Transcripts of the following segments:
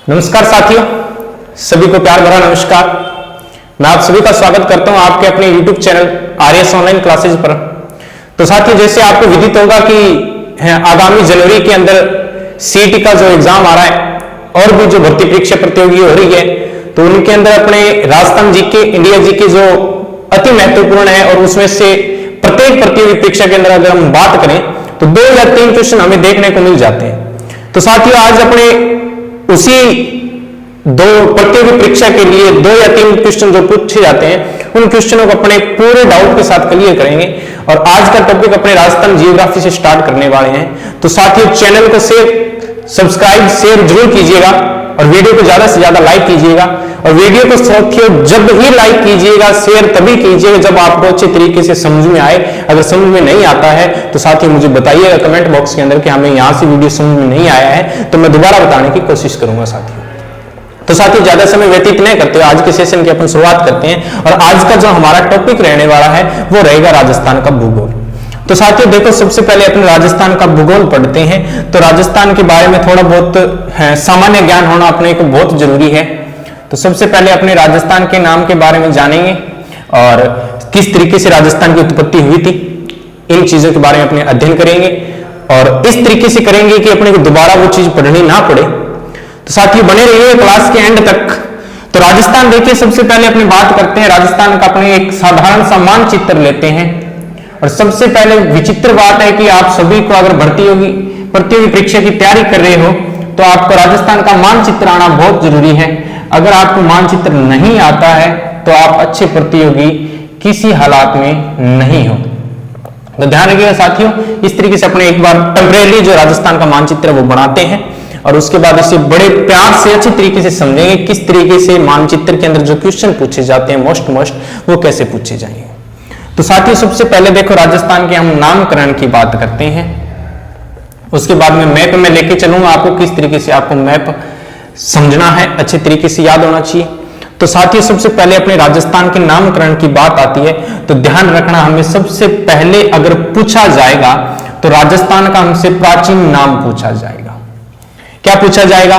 नमस्कार साथियों, सभी को प्यार भरा नमस्कार। मैं आप सभी का स्वागत करता हूं आपके अपने YouTube channel RS online classes पर। तो साथियों, जैसे आपको विदित होगा कि आगामी जनवरी के अंदर सीईटी का जो एग्जाम आ रहा है और भी जो भर्ती परीक्षा प्रतियोगी हो रही है, तो उनके अंदर अपने राजस्थान जीके, इंडिया जीके जो अति महत्वपूर्ण है और उसमें से प्रत्येक प्रतियोगी परीक्षा के अंदर अगर हम बात करें तो 2 या 3 क्वेश्चन हमें देखने को मिल जाते हैं। तो साथियों, आज अपने उसी 2 प्रतियोगी परीक्षा के लिए 2 या 3 क्वेश्चन जो पूछे जाते हैं उन क्वेश्चनों को अपने पूरे डाउट के साथ क्लियर करेंगे। और आज का टॉपिक अपने राजस्थान जियोग्राफी से स्टार्ट करने वाले हैं। तो साथियों, चैनल को सब्सक्राइब शेयर जरूर कीजिएगा और वीडियो को ज्यादा से ज्यादा लाइक कीजिएगा। और वीडियो को साथियों जब ही लाइक कीजिएगा, शेयर तभी कीजिएगा जब आपको अच्छे तरीके से समझ में आए। अगर समझ में नहीं आता है तो साथियों मुझे बताइएगा कमेंट बॉक्स के अंदर कि हमें यहां से वीडियो समझ में नहीं आया है, तो मैं दोबारा बताने की कोशिश करूंगा साथियों। तो साथियों, ज्यादा समय व्यतीत नहीं करते हुए आज के सेशन की अपन शुरुआत करते हैं। और आज का जो हमारा टॉपिक रहने वाला है वो रहेगा राजस्थान का भूगोल। तो साथियों देखो, सबसे पहले अपने राजस्थान का भूगोल पढ़ते हैं। तो राजस्थान के बारे में थोड़ा बहुत सामान्य ज्ञान होना अपने को बहुत जरूरी है। तो सबसे पहले अपने राजस्थान के नाम के बारे में जानेंगे और किस तरीके से राजस्थान की उत्पत्ति हुई थी, इन चीजों के बारे में अपने अध्ययन करेंगे और इस तरीके से करेंगे कि अपने को दोबारा वो चीज पढ़नी ना पड़े। तो साथियों बने रहिए क्लास के एंड तक। तो राजस्थान देखिए, सबसे पहले अपनी बात करते हैं राजस्थान का। अपने एक साधारण सा मानचित्र लेते हैं और सबसे पहले विचित्र बात है कि आप सभी को अगर प्रतियोगी परीक्षा की तैयारी कर रहे हो तो आपको राजस्थान का मानचित्र आना बहुत जरूरी है। अगर आपको मानचित्र नहीं आता है तो आप अच्छे प्रतियोगी किसी हालात में नहीं हो। तो ध्यान रखिएगा साथियों, इस तरीके से अपने एक बार टेम्परेरी जो राजस्थान का मानचित्र वो बनाते हैं और उसके बाद इसे बड़े प्यार से अच्छे तरीके से समझेंगे किस तरीके से मानचित्र के अंदर जो क्वेश्चन पूछे जाते हैं मोस्ट वो कैसे पूछे जाएंगे। तो साथियों सबसे पहले देखो, राजस्थान के हम नामकरण की बात करते हैं, उसके बाद में मैप में लेके चलूंगा आपको किस तरीके से आपको मैप समझना है, अच्छे तरीके से याद होना चाहिए। तो साथियों सबसे पहले अपने राजस्थान के नामकरण की बात आती है तो ध्यान रखना, हमें सबसे पहले अगर पूछा जाएगा तो राजस्थान का हमसे प्राचीन नाम पूछा जाएगा। क्या पूछा जाएगा?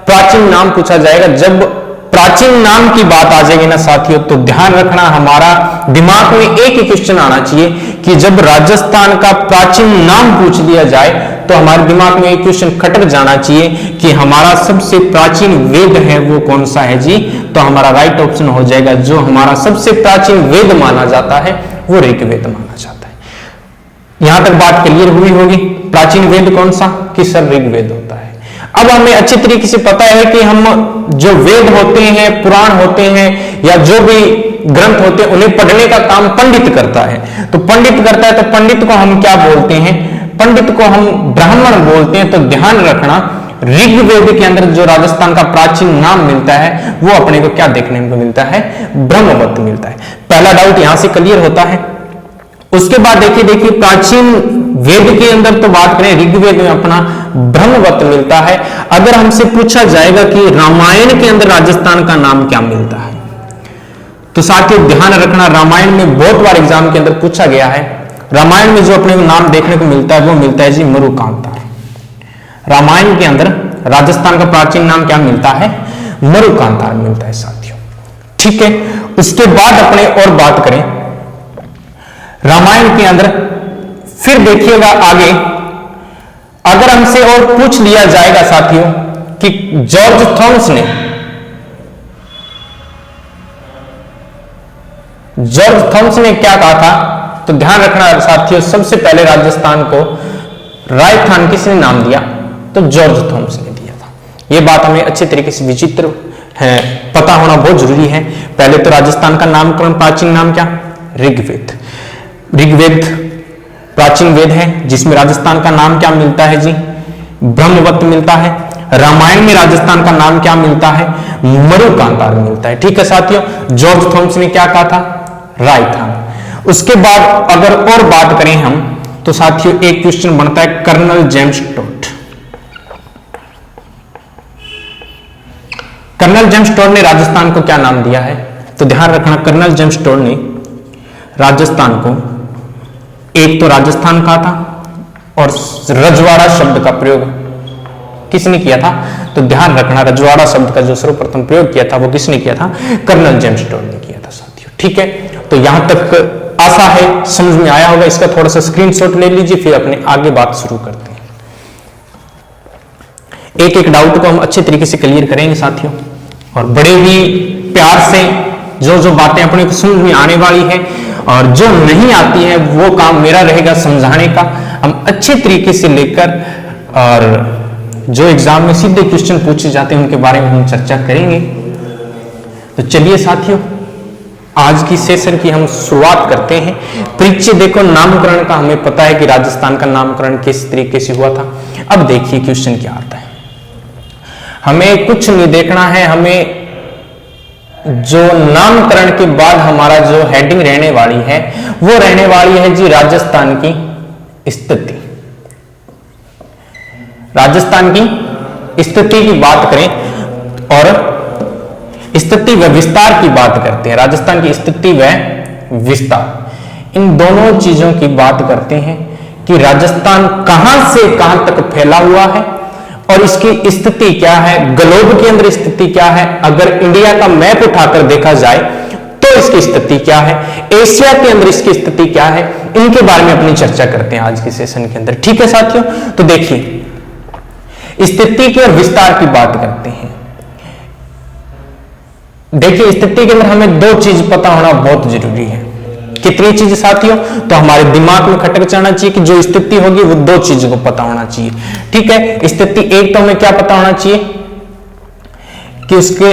प्राचीन नाम पूछा जाएगा। जब प्राचीन नाम की बात आ जाएगी ना साथियों, तो ध्यान रखना हमारा दिमाग में एक ही क्वेश्चन आना चाहिए कि जब राजस्थान का प्राचीन नाम पूछ लिया जाए तो हमारे दिमाग में एक क्वेश्चन खटक जाना चाहिए कि हमारा सबसे प्राचीन वेद है वो कौन सा है जी। तो हमारा राइट ऑप्शन हो जाएगा, जो हमारा सबसे प्राचीन वेद माना जाता है वो ऋग्वेद माना जाता है। यहां तक बात क्लियर हुई होगी। प्राचीन वेद कौन सा? कि सर ऋग्वेद होता है। अब हमें अच्छे तरीके से पता है कि हम जो वेद होते हैं, पुराण होते हैं या जो भी ग्रंथ होते हैं उन्हें पढ़ने का काम पंडित करता है। तो पंडित करता है तो पंडित को हम क्या बोलते हैं? पंडित को हम ब्राह्मण बोलते हैं। तो ध्यान रखना, ऋग्वेद के अंदर जो राजस्थान का प्राचीन नाम मिलता है वो अपने को क्या देखने को मिलता है? ब्रह्मवत मिलता है। पहला डाउट यहां से क्लियर होता है। उसके बाद देखिए प्राचीन वेद के अंदर तो बात करें, ऋग्वेद में अपना ब्रह्मवत मिलता है। अगर हमसे पूछा जाएगा कि रामायण के अंदर राजस्थान का नाम क्या मिलता है, तो साथियों ध्यान रखना, रामायण में बहुत बार एग्जाम के अंदर पूछा गया है। रामायण में जो अपने को नाम देखने को मिलता है वो मिलता है जी मरुकांतार। रामायण के अंदर राजस्थान का प्राचीन नाम क्या मिलता है? मरुकांतार मिलता है साथियों। ठीक है, उसके बाद अपने और बात करें रामायण के अंदर, फिर देखिएगा आगे अगर हमसे और पूछ लिया जाएगा साथियों कि जॉर्ज थॉमस ने क्या कहा था, तो ध्यान रखना साथियों, सबसे पहले राजस्थान को राजस्थान किसने नाम दिया? तो जॉर्ज थॉमस ने दिया था। यह बात हमें अच्छे तरीके से विचित्र है पता होना बहुत जरूरी है। पहले तो राजस्थान का नामकरण प्राचीन नाम क्या? ऋग्वेद। ऋग्वेद प्राचीन वेद है जिसमें राजस्थान का नाम क्या मिलता है जी? ब्रह्मवत मिलता है। रामायण में राजस्थान का नाम क्या मिलता है? मरुकांतार मिलता है। ठीक है साथियों, जॉर्ज थॉमस ने क्या कहा था? राजस्थान। उसके बाद अगर और बात करें हम तो साथियों एक क्वेश्चन बनता है colonel James Tod. Colonel James Tod ने राजस्थान को क्या नाम दिया है? तो ध्यान रखना, कर्नल जेम्स टोड ने राजस्थान को एक तो राजस्थान कहा था और रजवाड़ा शब्द का प्रयोग किसने किया था? तो ध्यान रखना रजवाड़ा शब्द का जो सर्वप्रथम प्रयोग किया था वो किसने किया था? कर्नल जेम्स टोड ने किया था साथियों। ठीक है, तो यहां तक आशा है समझ में आया होगा। इसका थोड़ा सा स्क्रीनशॉट ले लीजिए, फिर अपने आगे बात शुरू करते हैं। एक एक डाउट को हम अच्छे तरीके से क्लियर करेंगे साथियों, और बड़े ही प्यार से जो जो बातें अपने को समझ में आने वाली है और जो नहीं आती है वो काम मेरा रहेगा समझाने का। हम अच्छे तरीके से लेकर और जो एग्जाम में सीधे क्वेश्चन पूछे जाते हैं उनके बारे में हम चर्चा करेंगे। तो चलिए साथियों, आज की सेशन की हम शुरुआत करते हैं। परिचय देखो, नामकरण का हमें पता है कि राजस्थान का नामकरण किस तरीके से हुआ था। अब देखिए क्वेश्चन क्या आता है। हमें कुछ नहीं देखना है, हमें जो नामकरण के बाद हमारा जो हेडिंग रहने वाली है वो रहने वाली है जी राजस्थान की स्थिति। राजस्थान की स्थिति की बात करें और स्थिति व विस्तार की बात करते हैं। राजस्थान की स्थिति व विस्तार, इन दोनों चीजों की बात करते हैं कि राजस्थान कहां से कहां तक फैला हुआ है और इसकी स्थिति क्या है, ग्लोब के अंदर स्थिति क्या है, अगर इंडिया का मैप उठाकर देखा जाए तो इसकी स्थिति क्या है, एशिया के अंदर इसकी स्थिति क्या है, इनके बारे में अपनी चर्चा करते हैं आज के सेशन के अंदर। ठीक है साथियों, तो देखिए स्थिति की और विस्तार की बात करते हैं। देखिए स्थिति के अंदर हमें दो चीज पता होना बहुत जरूरी है। कितनी चीज साथियों? तो हमारे दिमाग में खटक जाना चाहिए कि जो स्थिति होगी वो दो चीजों को पता होना चाहिए। ठीक है, स्थिति एक तो हमें क्या पता होना चाहिए कि उसके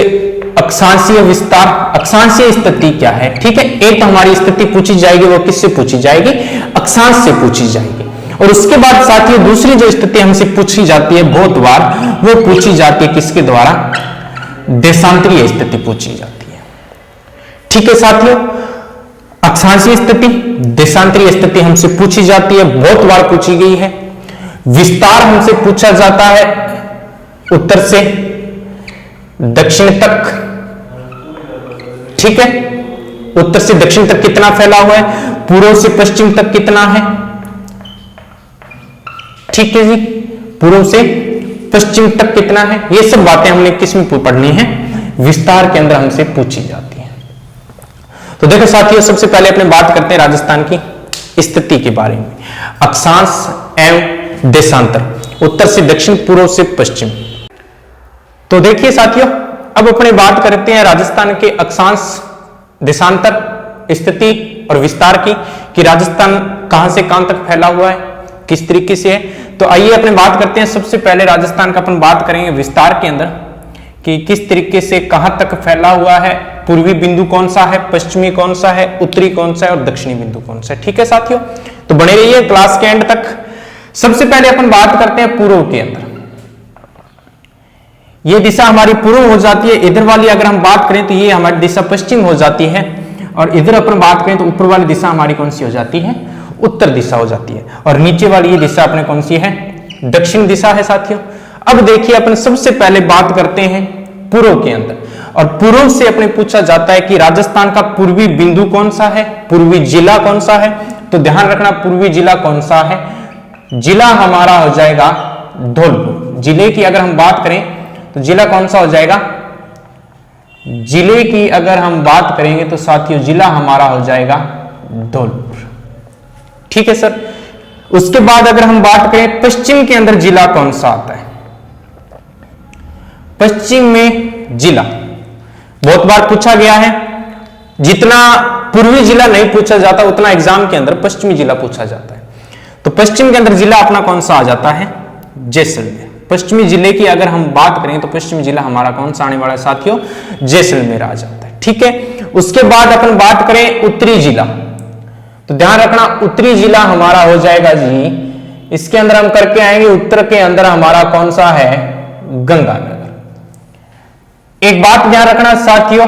अक्षांशीय विस्तार, अक्षांशीय स्थिति क्या है। ठीक है, एक तो हमारी स्थिति पूछी जाएगी, वो किससे पूछी जाएगी? अक्षांश से पूछी जाएगी। और उसके बाद साथियों दूसरी जो स्थिति हमसे पूछी जाती है बहुत बार, वो पूछी जाती है किसके द्वारा? देशांतरीय स्थिति पूछी जाती है। ठीक है साथियों, अक्षांशीय स्थिति, देशांतरीय स्थिति हमसे पूछी जाती है, बहुत बार पूछी गई है। विस्तार हमसे पूछा जाता है उत्तर से दक्षिण तक। ठीक है, उत्तर से दक्षिण तक कितना फैला हुआ है, पूर्व से पश्चिम तक कितना है। ठीक है जी, पूर्व से पश्चिम तक कितना है, ये सब बातें हमने किसमें पढ़नी है? विस्तार के अंदर हमसे पूछी जाती है। तो देखो साथियों, सबसे पहले अपने बात करते हैं राजस्थान की स्थिति के बारे में। अक्षांश एवं देशांतर, उत्तर से दक्षिण, पूर्व से पश्चिम। तो देखिए साथियों, अब अपने बात करते हैं राजस्थान के अक्षांश, देशांतर, स्थिति और विस्तार की, कि राजस्थान कहां से कहां तक फैला हुआ है, किस तरीके से है। तो आइए अपने बात करते हैं। सबसे पहले राजस्थान का अपन बात करेंगे विस्तार के अंदर कि किस तरीके से कहां तक फैला हुआ है, पूर्वी बिंदु कौन सा है, पश्चिमी कौन सा है, उत्तरी कौन सा है और दक्षिणी बिंदु कौन सा है। ठीक है साथियों, तो बने रहिए क्लास के एंड तक। सबसे पहले अपन बात करते हैं पूर्व के अंदर। ये दिशा हमारी पूर्व हो जाती है, इधर वाली अगर हम बात करें तो ये हमारी दिशा पश्चिम हो जाती है, और इधर अपन बात करें तो ऊपर वाली दिशा हमारी कौन सी हो जाती है? उत्तर दिशा हो जाती है, और नीचे वाली ये दिशा अपने कौन सी है? दक्षिण दिशा है साथियों। अब देखिए अपन सबसे पहले बात करते हैं पूर्व के अंदर, और पूर्व से अपने पूछा जाता है कि राजस्थान का पूर्वी बिंदु कौन सा है, पूर्वी जिला कौन सा है। तो ध्यान रखना पूर्वी जिला कौन सा है, जिला हमारा हो जाएगा धौलपुर। जिले की अगर हम बात करें तो जिला कौन सा हो जाएगा? जिले की अगर हम बात करेंगे तो साथियों जिला हमारा हो जाएगा धौलपुर। ठीक है सर। उसके बाद अगर हम बात करें पश्चिम के अंदर जिला कौन सा आता है, पश्चिम में जिला बहुत बार पूछा गया है। जितना पूर्वी जिला नहीं पूछा जाता उतना एग्जाम के अंदर पश्चिमी जिला पूछा जाता है। तो पश्चिम के अंदर जिला अपना कौन सा आ जाता है? जैसलमेर। पश्चिमी जिले की अगर हम बात करें तो पश्चिमी जिला हमारा कौन सा आने वाला है साथियों? जैसलमेर आ जाता है। ठीक है। उसके बाद अपन बात करें उत्तरी जिला, तो ध्यान रखना उत्तरी जिला हमारा हो जाएगा जी, इसके अंदर हम करके आएंगे उत्तर के अंदर हमारा कौन सा है? गंगानगर। एक बात ध्यान रखना साथियों,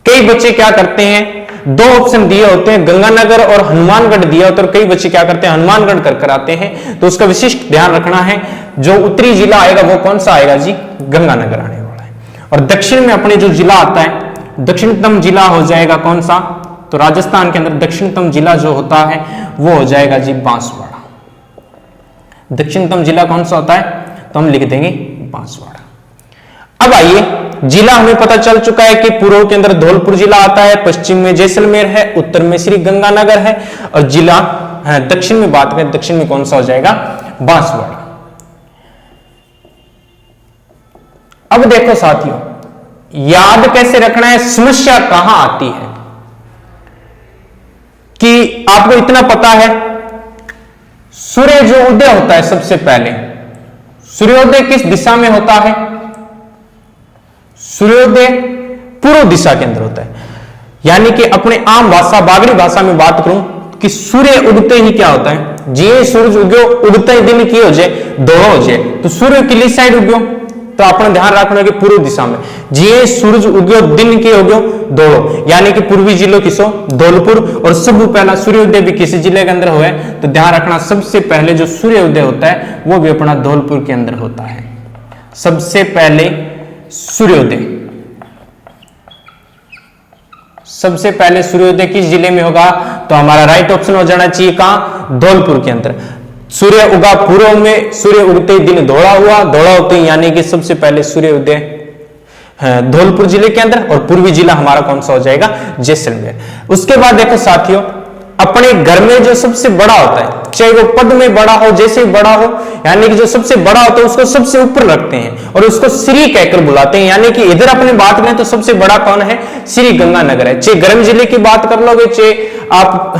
कई बच्चे क्या करते हैं, दो ऑप्शन दिए होते हैं गंगानगर और हनुमानगढ़ दिया होता है, और कई बच्चे क्या करते हैं हनुमानगढ़ कर आते हैं। तो उसका विशिष्ट ध्यान रखना है, जो उत्तरी जिला आएगा वो कौन सा आएगा जी? गंगानगर आने वाला है। और दक्षिण में अपने जो जिला आता है, दक्षिणतम जिला हो जाएगा कौन सा? तो राजस्थान के अंदर दक्षिणतम जिला जो होता है वो हो जाएगा जी बांसवाड़ा। दक्षिणतम जिला कौन सा होता है? तो हम लिख देंगे बांसवाड़ा। अब आइए, जिला हमें पता चल चुका है कि पूर्व के अंदर धौलपुर जिला आता है, पश्चिम में जैसलमेर है, उत्तर में श्री गंगानगर है, और जिला दक्षिण में बात करें, दक्षिण में कौन सा हो जाएगा? बांसवाड़ा। अब देखो साथियों, याद कैसे रखना है, समस्या कहां आती है कि आपको इतना पता है, सूर्य जो उदय होता है सबसे पहले, सूर्योदय किस दिशा में होता है? सूर्योदय पूर्व दिशा के अंदर होता है। यानी कि अपने आम भाषा, बागड़ी भाषा में बात करूं कि सूर्य उगते ही क्या होता है? जी सूरज उग्यो, उगते ही दिन की हो जाए, दोनों हो जाए, तो सूर्य किली साइड उग्यो, तो अपने ध्यान रखना कि पूर्व दिशा में। जी सूरज उग्यो, दिन के हो गयो दोनों, यानी कि पूर्वी जिलों किसो? धौलपुर। और सब पहला सूर्योदय भी किसी जिले के अंदर हुआ है, तो ध्यान रखना सबसे पहले जो सूर्योदय होता है वो भी अपना धौलपुर के अंदर होता है। सबसे पहले सूर्योदय, सबसे पहले सूर्योदय किस जिले में होगा? तो हमारा राइट ऑप्शन हो जाना चाहिए कहां? धौलपुर के अंदर। सूर्य उगा पूर्व में, सूर्य उगते ही दिन धोड़ा हुआ, धोड़ा होते ही यानी कि सबसे पहले सूर्योदय धौलपुर जिले के अंदर, और पूर्वी जिला हमारा कौन सा हो जाएगा? जैसलमेर। उसके बाद देखो साथियों, अपने घर में जो सबसे बड़ा होता है, चाहे वो पद में बड़ा हो, जैसे बड़ा हो, यानी कि जो सबसे बड़ा होता है उसको सबसे ऊपर रखते हैं और उसको श्री कहकर बुलाते हैं। यानी कि इधर अपने बात करें तो सबसे बड़ा कौन है? श्री गंगानगर है। चाहे गर्म जिले की बात कर लोगे, चाहे आप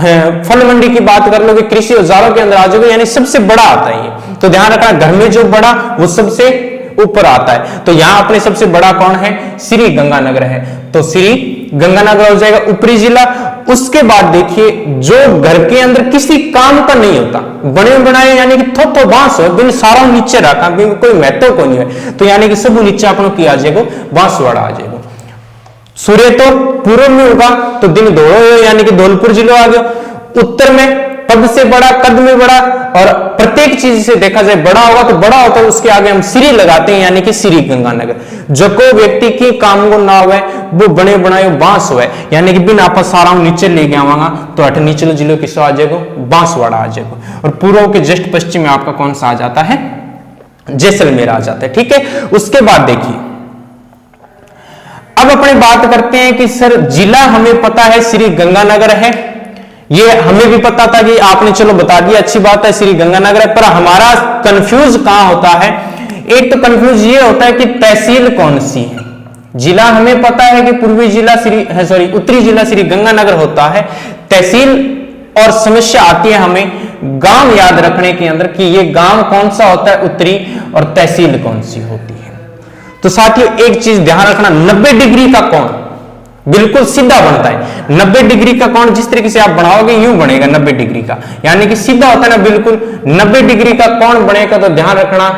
फल मंडी की बात कर लोगे, कृषि औजारों के अंदर आ जाओगे, यानी सबसे बड़ा आता है ये। तो ध्यान रखना, घर में जो बड़ा वो सबसे ऊपर आता है। तो यहां अपने सबसे बड़ा कौन है? श्री गंगानगर है, तो श्री गंगानगर हो जाएगा ऊपरी जिला। उसके बाद देखिए, जो घर के अंदर किसी काम का नहीं होता, बने बनाए यानी कि थोथो बांस हो, बिन सारा नीचे रखा, बिन कोई महत्व को नहीं है, तो यानी कि सब नीचे अपनों की आ जाएगा, बांसवाड़ा आ जाएगा। सूर्य तो पूर्व में होगा तो दिन दौड़ो, यानी कि धौलपुर जिला आ गया। उत्तर में पद से बड़ा, कद में बड़ा, और प्रत्येक चीज से देखा जाए बड़ा होगा तो बड़ा होता है, उसके आगे हम श्री लगाते हैं, यानी कि श्री गंगानगर। जो को व्यक्ति की काम को ना हुआ वो बने बनाए बांस हुआ, यानी कि बिना आप सारा नीचे ले गया वहां तो अठ नीचे जिलों की आ जाएगा, बांसवाड़ा आ जाएगा। और पूर्व के जस्ट पश्चिम में आपका कौन सा आ जाता है? जैसलमेर आ जाता है। ठीक है, उसके बाद देखिए, अब अपने बात करते हैं कि सर जिला हमें पता है श्री गंगानगर है, ये हमें भी पता था कि आपने चलो बता दिया, अच्छी बात है, श्री गंगानगर है। पर हमारा कंफ्यूज कहां होता है? एक तो कंफ्यूज ये होता है कि तहसील कौन सी है। जिला हमें पता है कि पूर्वी जिला उत्तरी जिला श्री गंगानगर होता है, तहसील और समस्या आती है हमें गांव याद रखने के अंदर कि ये गांव कौन सा होता है उत्तरी, और तहसील कौन सी होती है। तो साथियों एक चीज ध्यान रखना, 90 डिग्री का कोण बिल्कुल सीधा बनता है। 90 डिग्री का कोण जिस तरीके से आप बनाओगे यूं बनेगा 90 डिग्री का, यानी कि सीधा होता है ना, बिल्कुल 90 डिग्री का कोण बनेगा। तो ध्यान रखना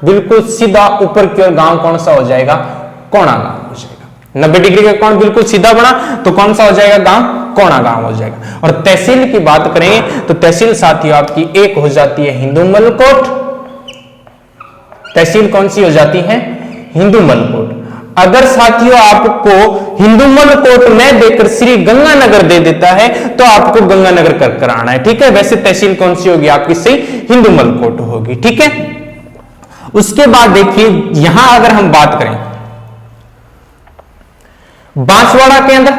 बिल्कुल सीधा ऊपर की ओर गांव कौन सा हो जाएगा? कोणा गांव हो जाएगा। 90 डिग्री का कोण बिल्कुल सीधा बना तो कौन सा हो जाएगा? गांव कोणा गांव हो जाएगा। और तहसील की बात करें तो तहसील साथियों आपकी एक हो जाती है हिंदूमलकोट। तहसील कौन सी हो जाती है? हिंदूमलकोट। अगर साथियों आपको हिंदूमलकोट में देकर श्री गंगानगर दे देता है तो आपको गंगानगर कर आना है। ठीक है, वैसे तहसील कौन सी होगी आपकी? सही हिंदूमलकोट होगी। ठीक है, उसके बाद देखिए यहां अगर हम बात करें बांसवाड़ा के अंदर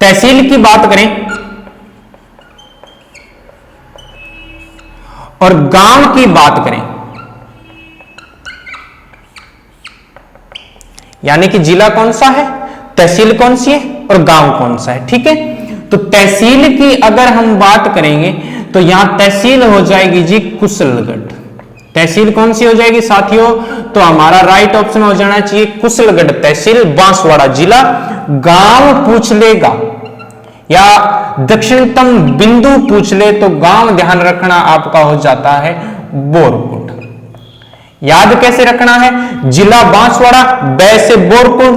तहसील की बात करें और गांव की बात करें, यानी कि जिला कौन सा है, तहसील कौन सी है और गांव कौन सा है। ठीक है, तो तहसील की अगर हम बात करेंगे तो यहां तहसील हो जाएगी जी कुशलगढ़। तहसील कौन सी हो जाएगी साथियों? तो हमारा राइट ऑप्शन हो जाना चाहिए कुशलगढ़ तहसील, बांसवाड़ा जिला। गांव पूछ लेगा या दक्षिणतम बिंदु पूछ ले तो गांव ध्यान रखना आपका हो जाता है बोरकुंड। याद कैसे रखना है? जिला बांसवाड़ा, बै से बोरकुंड,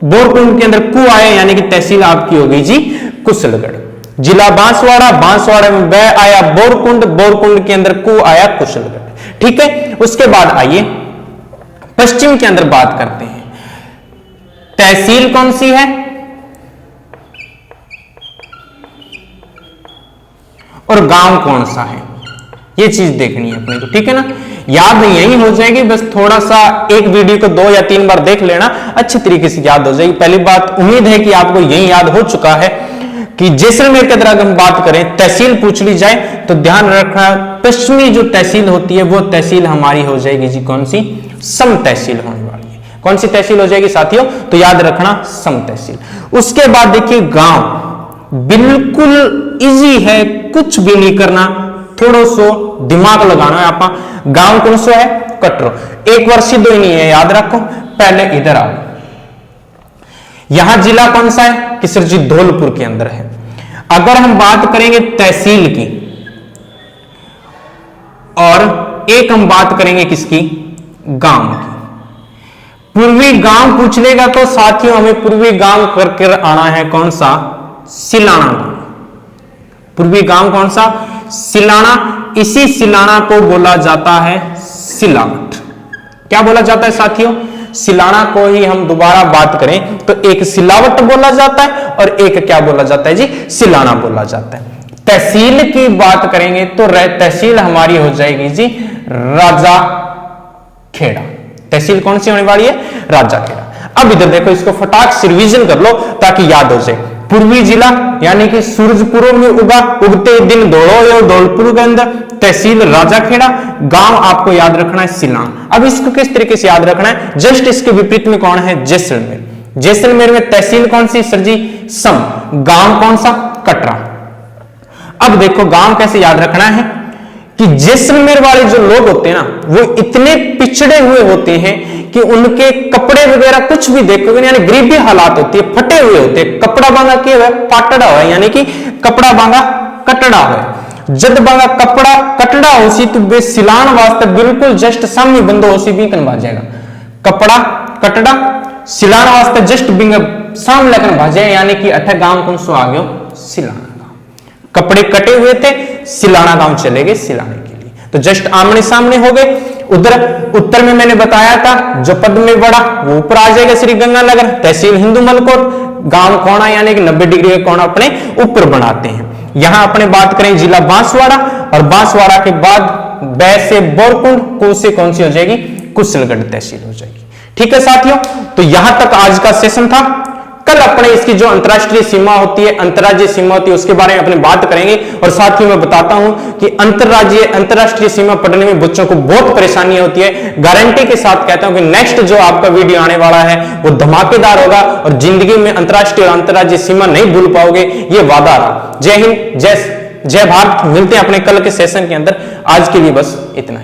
बोरकुंड के अंदर कु आए यानी कि तहसील आपकी हो गई जी कुशलगढ़। जिला बांसवाड़ा, बांसवाड़ा में बै आया बोरकुंड, बोरकुंड के अंदर कु आया कुशलगढ़। ठीक है, उसके बाद आइए पश्चिम के अंदर बात करते हैं। तहसील कौन सी है और गांव कौन सा है, ये चीज देखनी है अपने को। ठीक है ना, याद यही हो जाएगी, बस थोड़ा सा एक वीडियो को 2 या 3 बार देख लेना, अच्छी तरीके से याद हो जाएगी। पहली बात, उम्मीद है कि आपको यही याद हो चुका है कि जैसलमेर के तरह हम बात करें, तहसील पूछ ली जाए तो ध्यान रखना, पश्चिमी जो तहसील होती है वो तहसील हमारी हो जाएगी जी कौन सी, सम तहसील होने वाली है। कौन सी तहसील हो जाएगी साथियों, तो याद रखना सम तहसील। उसके बाद देखिए गांव, बिल्कुल इजी है, कुछ भी नहीं करना, थोड़ा सा दिमाग लगाना है आपका। गांव कौन सा है, कटरो। एक वर्ष सिद्ध ही नहीं है, याद रखो। पहले इधर आओ, यहां जिला कौन सा है कि सर जी धौलपुर के अंदर है। अगर हम बात करेंगे तहसील की, और एक हम बात करेंगे किसकी, गांव की। पूर्वी गांव पूछ लेगा तो साथियों हमें पूर्वी गांव करके आना है कौन सा, सिलाना गांव। पूर्वी गांव कौन सा, सिलाना। इसी सिलाना को बोला जाता है सिलावट। क्या बोला जाता है साथियों, सिलाना को ही हम दोबारा बात करें तो एक सिलावट बोला जाता है और एक क्या बोला जाता है जी, सिलाना बोला जाता है। तहसील की बात करेंगे तो तहसील हमारी हो जाएगी जी राजा खेड़ा। तहसील कौन सी होने वाली है, राजा खेड़ा। अब इधर देखो, इसको फटाक से रिवीजन कर लो ताकि याद हो जाए। पूर्वी जिला यानी कि सूरज पूर्व में उगा, उगते दिन दौड़ो या धौलपुर के अंदर। तहसील राजा खेड़ा, गांव आपको याद रखना है सिलान। अब इसको किस तरीके से याद रखना है, जस्ट इसके विपरीत में कौन है, जैसलमेर। जैसलमेर में तहसील कौन सी सर जी, सम। गांव कौन सा, कटरा। अब देखो गांव कैसे याद रखना है कि जैसलमेर वाले जो लोग होते हैं ना, वो इतने पिछड़े हुए होते हैं कि उनके कपड़े वगैरह कुछ भी देखोगे, यानी गरीबी हालात होती है, फटे हुए होते हैं। कपड़ा बांगा क्या है, पाटड़ा हुआ, यानी कि कपड़ा बांगा कटड़ा हुआ। जद बांगा कपड़ा कटड़ा होसी तो बे सिलान वास्ते बिल्कुल जस्ट सामने बंदो होसी भी कन जाएगा। कपड़ा कटड़ा सिलान वास्ते जस्ट बिंग सामने लगन भाजे, यानी कि अठे गांव कौन सो आ गयो, सिलाना। कपड़े कटे हुए थे, सिलाना गांव चले गए सिलाने के लिए, तो जस्ट आमने सामने हो गए। उधर उत्तर में मैंने बताया था जो पद में बड़ा वो ऊपर आ जाएगा, श्री गंगानगर। तहसील हिंदू मलकोट, गांव कोणा यानी कि 90 डिग्री का कोणा अपने ऊपर बनाते हैं। यहां अपने बात करें जिला बांसवाड़ा, और बांसवाड़ा के बाद बै से बोरकुंड, को से कौन सी हो जाएगी, कुशलगढ़ तहसील हो जाएगी। ठीक है साथियों, तो यहां तक आज का सेशन था। कल अपने इसकी जो अंतरराष्ट्रीय सीमा होती है, अंतरराज्यीय सीमा होती है, उसके बारे में अपने बात करेंगे। और साथ ही मैं बताता हूं कि अंतरराष्ट्रीय सीमा पढ़ने में बच्चों को बहुत परेशानी होती है। गारंटी के साथ कहता हूं कि नेक्स्ट जो आपका वीडियो आने वाला है वो धमाकेदार होगा, और जिंदगी में अंतरराष्ट्रीय और अंतरराज्यीय सीमा नहीं भूल पाओगे, ये वादा रहा। जय हिंद, जय भारत। मिलते हैं अपने कल के सेशन के अंदर। आज के लिए बस इतना ही।